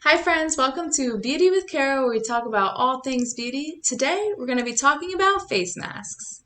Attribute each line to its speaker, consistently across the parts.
Speaker 1: Hi friends, welcome to Beauty with Karah, where we talk about all things beauty. Today we're going to be talking about face masks.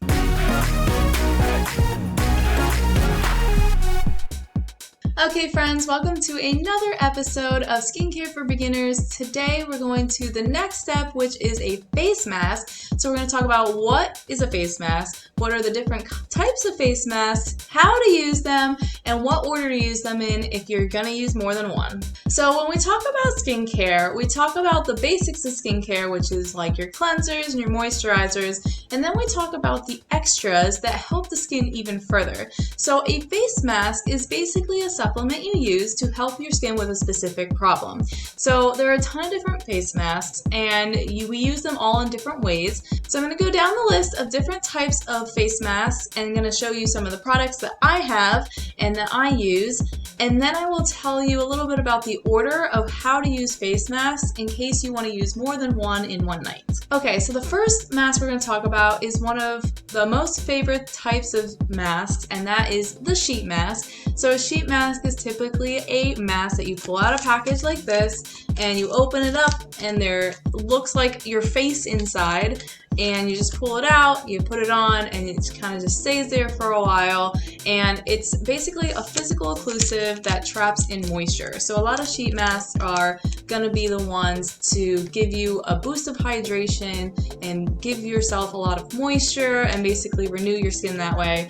Speaker 1: Okay friends, welcome to another episode of Skincare for Beginners. Today we're going to the next step, which is a face mask. So we're going to talk about what is a face mask, what are the different types of face masks, how to use them, and what order to use them in if you're going to use more than one. So when we talk about skincare, we talk about the basics of skincare, which is like your cleansers and your moisturizers, and then we talk about the extras that help the skin even further. So a face mask is basically a supplement you use to help your skin with a specific problem. So there are a ton of different face masks, and we use them all in different ways. So I'm going to go down the list of different types of face masks, and I'm going to show you some of the products that I have and that I use, and then I will tell you a little bit about the order of how to use face masks in case you want to use more than one in one night. Okay, so the first mask we're going to talk about is one of the most favorite types of masks, and that is the sheet mask. So a sheet mask is typically a mask that you pull out a package like this, and you open it up, and there looks like your face inside, and you just pull it out, you put it on, and it kind of just stays there for a while. And it's basically a physical occlusive that traps in moisture. So a lot of sheet masks are going to be the ones to give you a boost of hydration and give yourself a lot of moisture and basically renew your skin that way.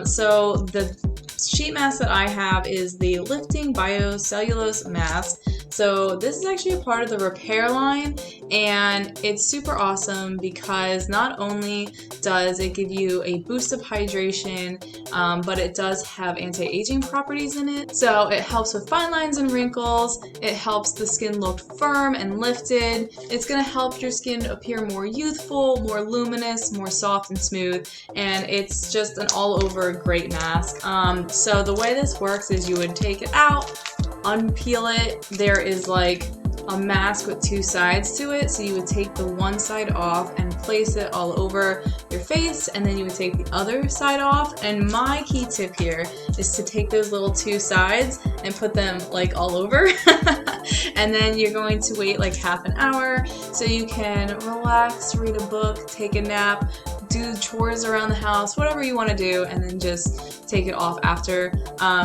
Speaker 1: So the sheet mask that I have is the Lifting Biocellulose Mask. So this is actually a part of the Repair line, and it's super awesome because not only does it give you a boost of hydration, but it does have anti-aging properties in it. So it helps with fine lines and wrinkles, it helps the skin look firm and lifted, it's going to help your skin appear more youthful, more luminous, more soft and smooth, and it's just an all-over great mask. So the way this works is you would take it out, unpeel it. There is like a mask with two sides to it, so you would take the one side off and place it all over your face, and then you would take the other side off. And my key tip here is to take those little two sides and put them like all over and then you're going to wait like half an hour so you can relax, read a book, take a nap, do chores around the house, whatever you want to do, and then just take it off after.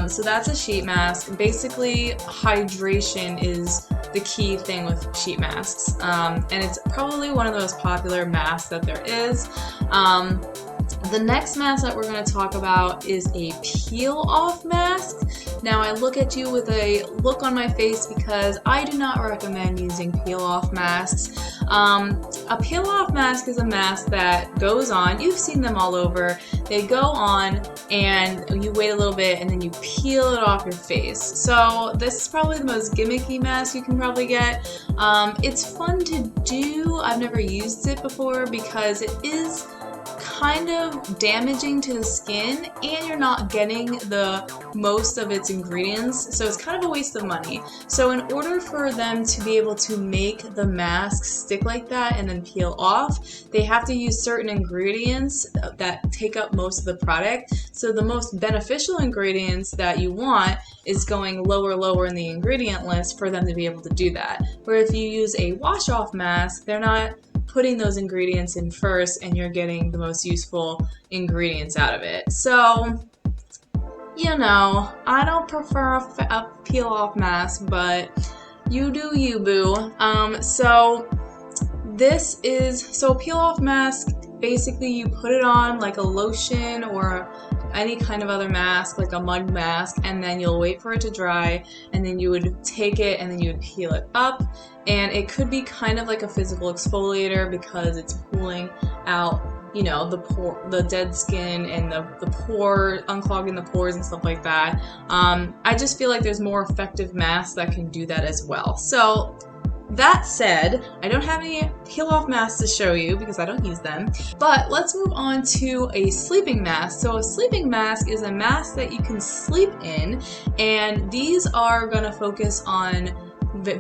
Speaker 1: So that's a sheet mask. Basically, hydration is the key thing with sheet masks, and it's probably one of the most popular masks that there is. The next mask that we're going to talk about is a peel-off mask. Now I look at you with a look on my face because I do not recommend using peel-off masks. A peel-off mask is a mask that goes on. You've seen them all over. They go on and you wait a little bit and then you peel it off your face. So this is probably the most gimmicky mask you can probably get. It's fun to do. I've never used it before because it is kind of damaging to the skin and you're not getting the most of its ingredients, so it's kind of a waste of money. So in order for them to be able to make the mask stick like that and then peel off, they have to use certain ingredients that take up most of the product. So the most beneficial ingredients that you want is going lower in the ingredient list for them to be able to do that. Where if you use a wash off mask, they're not putting those ingredients in first and you're getting the most useful ingredients out of it. So, you know, I don't prefer a peel-off mask, but you do you, boo. So a peel-off mask, basically you put it on like a lotion or any kind of other mask, like a mud mask, and then you'll wait for it to dry, and then you would take it and then you would peel it up. And it could be kind of like a physical exfoliator because it's pulling out, you know, the dead skin and the pore, unclogging the pores and stuff like that. I just feel like there's more effective masks that can do that as well. So that said, I don't have any peel-off masks to show you because I don't use them, but let's move on to a sleeping mask. So a sleeping mask is a mask that you can sleep in, and these are going to focus on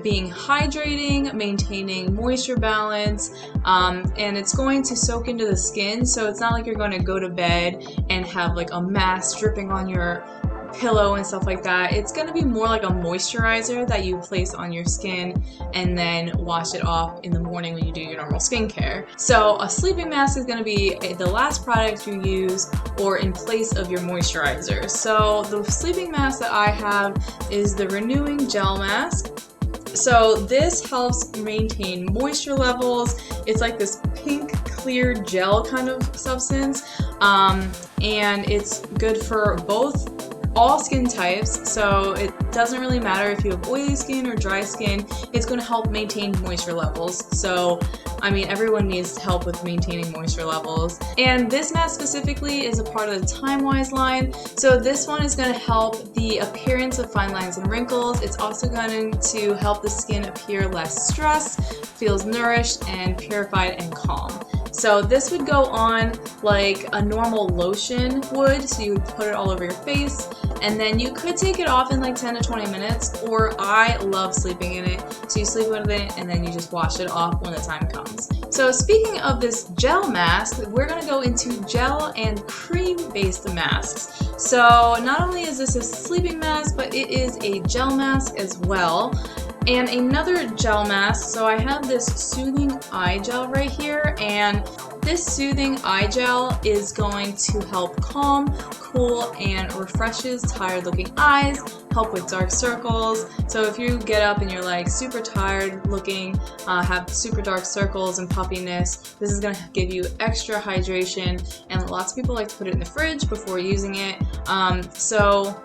Speaker 1: being hydrating, maintaining moisture balance, and it's going to soak into the skin, so it's not like you're going to go to bed and have like a mask dripping on your pillow and stuff like that. It's going to be more like a moisturizer that you place on your skin and then wash it off in the morning when you do your normal skincare. So a sleeping mask is going to be the last product you use or in place of your moisturizer. So the sleeping mask that I have is the Renewing Gel Mask. So this helps maintain moisture levels. It's like this pink clear gel kind of substance, and it's good for all skin types, so it doesn't really matter if you have oily skin or dry skin. It's going to help maintain moisture levels. So I mean, everyone needs help with maintaining moisture levels. And this mask specifically is a part of the Time-Wise line. So this one is going to help the appearance of fine lines and wrinkles. It's also going to help the skin appear less stressed, feels nourished and purified and calm. So this would go on like a normal lotion would, so you would put it all over your face, and then you could take it off in like 10 to 20 minutes, or I love sleeping in it, so you sleep with it and then you just wash it off when the time comes. So speaking of this gel mask, we're going to go into gel and cream-based masks. So not only is this a sleeping mask, but it is a gel mask as well. And another gel mask, so I have this Soothing Eye Gel right here, and this Soothing Eye Gel is going to help calm, cool, and refreshes tired looking eyes, help with dark circles. So if you get up and you're like super tired looking, have super dark circles and puffiness, this is going to give you extra hydration, and lots of people like to put it in the fridge before using it. So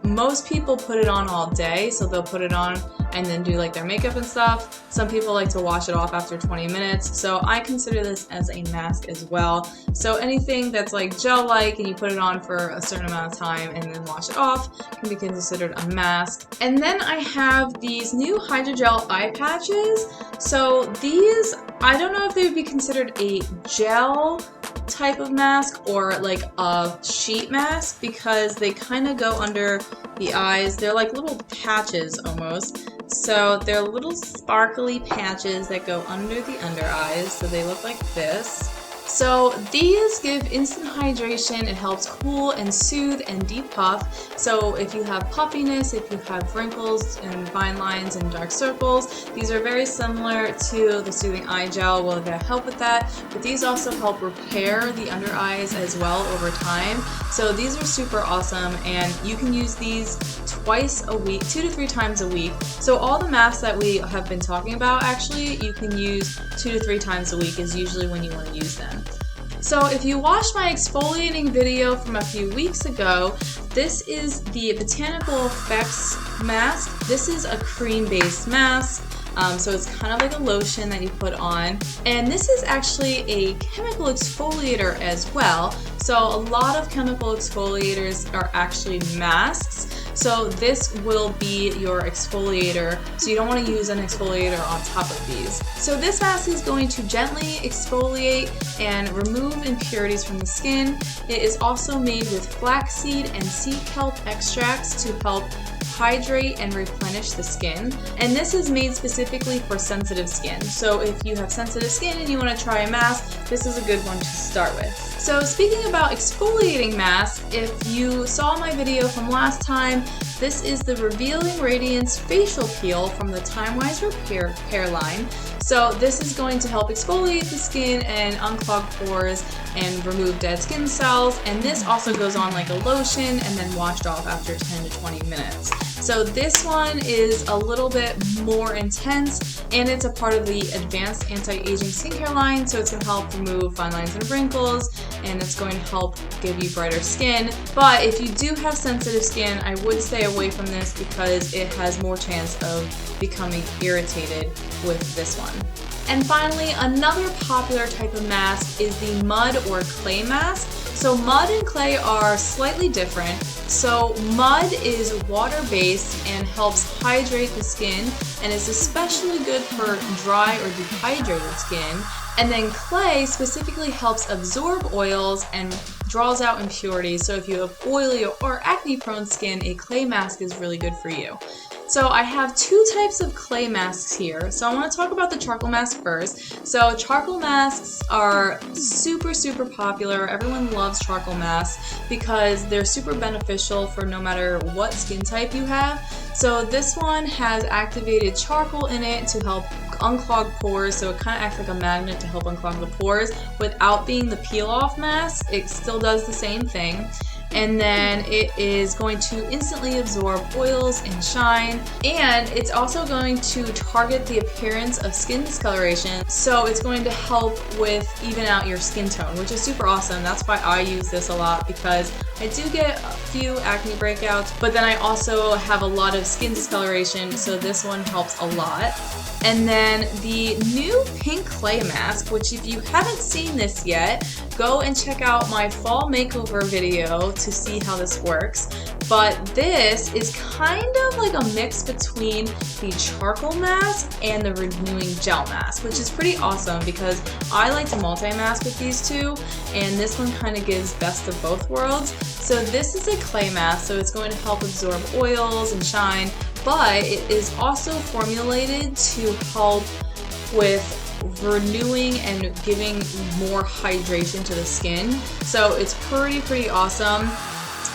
Speaker 1: most people put it on all day, so they'll put it on and then do like their makeup and stuff. Some people like to wash it off after 20 minutes, so I consider this as a mask as well. So anything that's like gel-like and you put it on for a certain amount of time and then wash it off can be considered a mask. And then I have these new hydrogel eye patches. So these, I don't know if they would be considered a gel type of mask or like a sheet mask, because they kind of go under the eyes. They're like little patches almost. So they're little sparkly patches that go under the under eyes, so they look like this. So these give instant hydration. It helps cool and soothe and depuff. So if you have puffiness, if you have wrinkles and fine lines and dark circles, these are very similar to the Soothing Eye Gel. Will help with that, but these also help repair the under eyes as well over time. So these are super awesome, and you can use these twice a week, 2 to 3 times a week. So all the masks that we have been talking about, actually, you can use 2 to 3 times a week is usually when you want to use them. So if you watched my exfoliating video from a few weeks ago, this is the Botanical Effects mask. This is a cream-based mask. So it's kind of like a lotion that you put on. And this is actually a chemical exfoliator as well. So a lot of chemical exfoliators are actually masks. So this will be your exfoliator. So you don't want to use an exfoliator on top of these. So this mask is going to gently exfoliate and remove impurities from the skin. It is also made with flaxseed and sea kelp extracts to help hydrate and replenish the skin. And this is made specifically for sensitive skin. So if you have sensitive skin and you want to try a mask, this is a good one to start with. So speaking about exfoliating masks, if you saw my video from last time, this is the Revealing Radiance Facial Peel from the Time-Wise Repair line. So this is going to help exfoliate the skin and unclog pores and remove dead skin cells. And this also goes on like a lotion and then washed off after 10 to 20 minutes. So this one is a little bit more intense, and it's a part of the Advanced Anti-Aging Skincare line, so it's going to help remove fine lines and wrinkles, and it's going to help give you brighter skin. But if you do have sensitive skin, I would stay away from this because it has more chance of becoming irritated with this one. And finally, another popular type of mask is the mud or clay mask. So mud and clay are slightly different. So mud is water-based and helps hydrate the skin, and is especially good for dry or dehydrated skin. And then clay specifically helps absorb oils and draws out impurities. So if you have oily or acne-prone skin, a clay mask is really good for you. So I have two types of clay masks here. So I want to talk about the charcoal mask first. So charcoal masks are super popular. Everyone loves charcoal masks because they're super beneficial for no matter what skin type you have. So this one has activated charcoal in it to help unclog pores, so it kind of acts like a magnet to help unclog the pores without being the peel-off mask. It still does the same thing. And then it is going to instantly absorb oils and shine, and it's also going to target the appearance of skin discoloration, so it's going to help with even out your skin tone, which is super awesome. That's why I use this a lot, because I do get a few acne breakouts, but then I also have a lot of skin discoloration, so this one helps a lot. And then the new pink clay mask, which if you haven't seen this yet, go and check out my fall makeover video to see how this works. But this is kind of like a mix between the charcoal mask and the renewing gel mask, which is pretty awesome because I like to multi-mask with these two, and this one kind of gives best of both worlds. So this is a clay mask, so it's going to help absorb oils and shine, but it is also formulated to help with renewing and giving more hydration to the skin. So it's pretty awesome.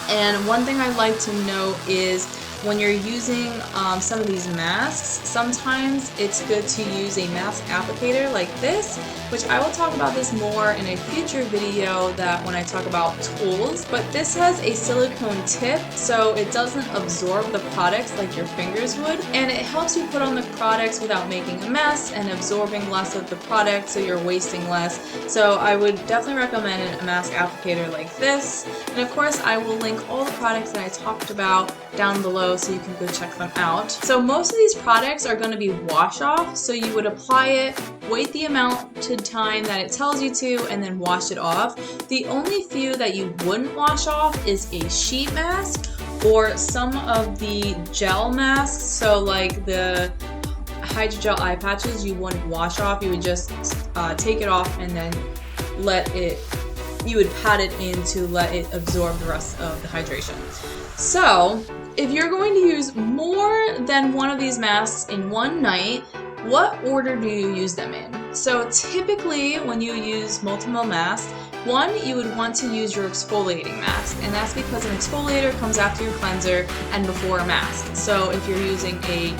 Speaker 1: And one thing I'd like to note is when you're using some of these masks, sometimes it's good to use a mask applicator like this, which I will talk about this more in a future video that when I talk about tools. But this has a silicone tip, so it doesn't absorb the products like your fingers would, and it helps you put on the products without making a mess and absorbing less of the product, so you're wasting less. So I would definitely recommend a mask applicator like this. And of course I will link all the products that I talked about down below so you can go check them out. So most of these products are going to be wash off, so you would apply it, wait the amount to time that it tells you to, and then wash it off. The only few that you wouldn't wash off is a sheet mask or some of the gel masks. So like the hydrogel eye patches, you wouldn't wash off, you would just take it off and then you would pat it in to let it absorb the rest of the hydration. So if you're going to use more than one of these masks in one night, what order do you use them in? So typically when you use multiple masks, one, you would want to use your exfoliating mask, and that's because an exfoliator comes after your cleanser and before a mask. So if you're using a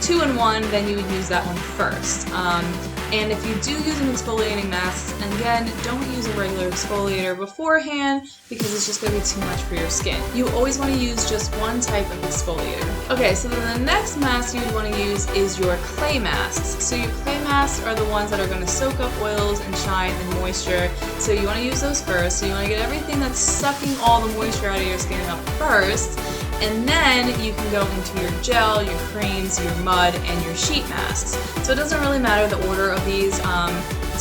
Speaker 1: 2-in-1, then you would use that one first. And if you do use an exfoliating mask, and again, don't use a regular exfoliator beforehand because it's just going to be too much for your skin. You always want to use just one type of exfoliator. Okay, so then the next mask you would want to use is your clay masks. So your clay masks are the ones that are going to soak up oils and shine and moisture. So you want to use those first. So you want to get everything that's sucking all the moisture out of your skin up first. And then you can go into your gel, your creams, your mud, and your sheet masks. So it doesn't really matter the order of these.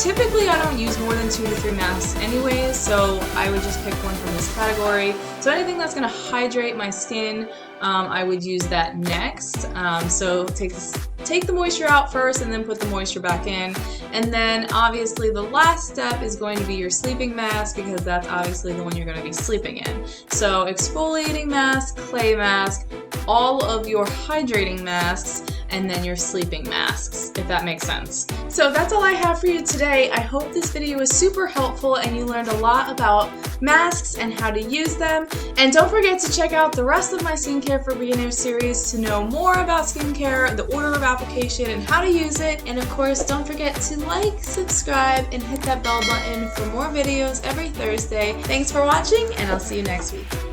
Speaker 1: Typically I don't use more than 2 to 3 masks anyways, so I would just pick one from this category. So anything that's going to hydrate my skin, I would use that next. So take the moisture out first and then put the moisture back in. And then obviously the last step is going to be your sleeping mask, because that's obviously the one you're going to be sleeping in. So exfoliating mask, clay mask, all of your hydrating masks, and then your sleeping masks, if that makes sense. So that's all I have for you today. I hope this video was super helpful and you learned a lot about masks and how to use them. And don't forget to check out the rest of my Skincare for Beginners series to know more about skincare, the order of application, and how to use it. And of course, don't forget to like, subscribe, and hit that bell button for more videos every Thursday. Thanks for watching, and I'll see you next week.